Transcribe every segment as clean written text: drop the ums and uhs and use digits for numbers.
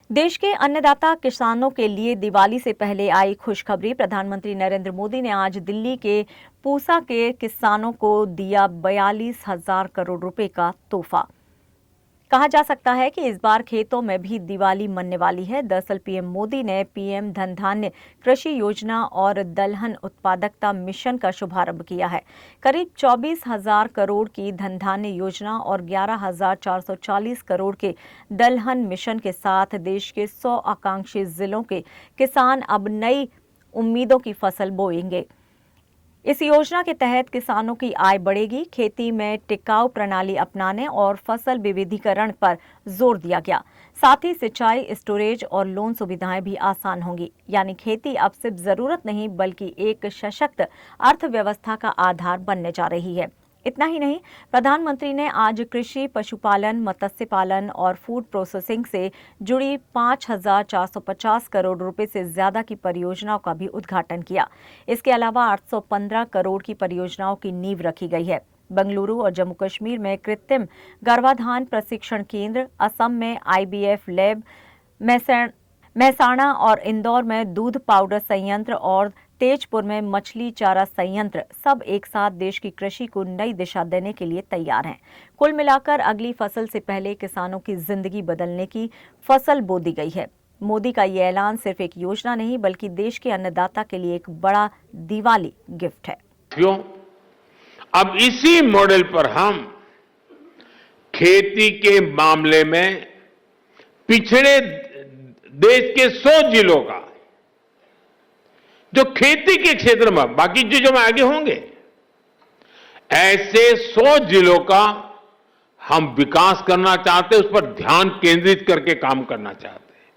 देश के अन्नदाता किसानों के लिए दिवाली से पहले आई खुशखबरी। प्रधानमंत्री नरेंद्र मोदी ने आज दिल्ली के पूसा के किसानों को दिया 42,000 करोड़ रुपए का तोहफा। कहा जा सकता है कि इस बार खेतों में भी दिवाली मनने वाली है। दरअसल पीएम मोदी ने पीएम धन धान्य कृषि योजना और दलहन उत्पादकता मिशन का शुभारंभ किया है। करीब 24,000 करोड़ की धन धान्य योजना और 11,440 करोड़ के दलहन मिशन के साथ देश के 100 आकांक्षी जिलों के किसान अब नई उम्मीदों की फसल बोएंगे। इस योजना के तहत किसानों की आय बढ़ेगी। खेती में टिकाऊ प्रणाली अपनाने और फसल विविधीकरण पर जोर दिया गया। साथ ही सिंचाई, स्टोरेज और लोन सुविधाएं भी आसान होंगी। यानी खेती अब सिर्फ जरूरत नहीं बल्कि एक सशक्त अर्थव्यवस्था का आधार बनने जा रही है। इतना ही नहीं, प्रधानमंत्री ने आज कृषि, पशुपालन, मत्स्य पालन और फूड प्रोसेसिंग से जुड़ी 5,450 करोड़ रुपए से ज्यादा की परियोजनाओं का भी उद्घाटन किया। इसके अलावा 815 करोड़ की परियोजनाओं की नींव रखी गई है। बेंगलुरु और जम्मू कश्मीर में कृत्रिम गर्भाधान प्रशिक्षण केंद्र, असम में IVF लैब, महसाणा और इंदौर में दूध पाउडर संयंत्र और तेजपुर में मछली चारा संयंत्र सब एक साथ देश की कृषि को नई दिशा देने के लिए तैयार हैं। कुल मिलाकर अगली फसल से पहले किसानों की जिंदगी बदलने की फसल बो दी गई है। मोदी का ये ऐलान सिर्फ एक योजना नहीं बल्कि देश के अन्नदाता के लिए एक बड़ा दिवाली गिफ्ट है। क्यों? अब इसी मॉडल पर हम खेती के मामले में पिछड़े देश के 100 जिलों का, जो खेती के क्षेत्र में, बाकी चीजों में आगे होंगे, ऐसे 100 जिलों का हम विकास करना चाहते हैं, उस पर ध्यान केंद्रित करके काम करना चाहते हैं।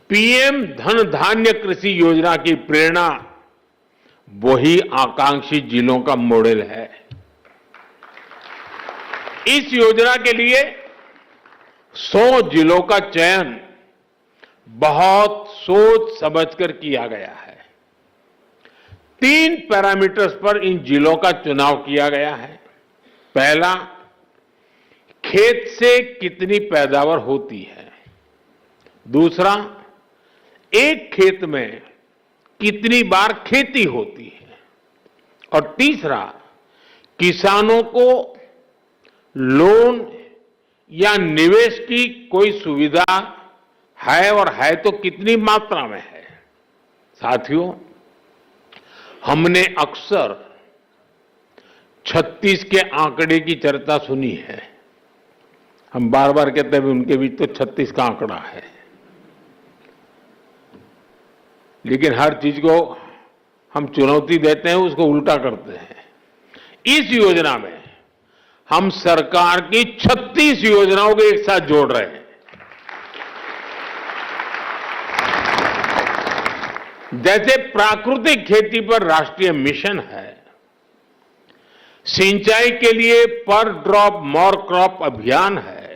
पीएम धन धान्य कृषि योजना की प्रेरणा वही आकांक्षी जिलों का मॉडल है। इस योजना के लिए 100 जिलों का चयन बहुत सोच समझकर किया गया है। 3 पैरामीटर्स पर इन जिलों का चुनाव किया गया है। पहला, खेत से कितनी पैदावार होती है। दूसरा, एक खेत में कितनी बार खेती होती है। और तीसरा, किसानों को लोन या निवेश की कोई सुविधा है और है तो कितनी मात्रा में है। साथियों, हमने अक्सर 36 के आंकड़े की चर्चा सुनी है। हम बार बार कहते हैं उनके बीच तो 36 का आंकड़ा है, लेकिन हर चीज को हम चुनौती देते हैं, उसको उल्टा करते हैं। इस योजना में हम सरकार की 36 योजनाओं को एक साथ जोड़ रहे हैं। जैसे प्राकृतिक खेती पर राष्ट्रीय मिशन है, सिंचाई के लिए पर ड्रॉप मोर क्रॉप अभियान है,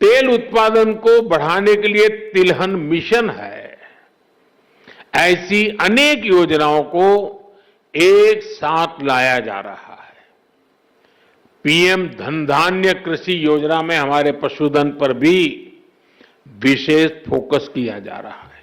तेल उत्पादन को बढ़ाने के लिए तिलहन मिशन है, ऐसी अनेक योजनाओं को एक साथ लाया जा रहा है। पीएम धन धान्य कृषि योजना में हमारे पशुधन पर भी विशेष फोकस किया जा रहा है।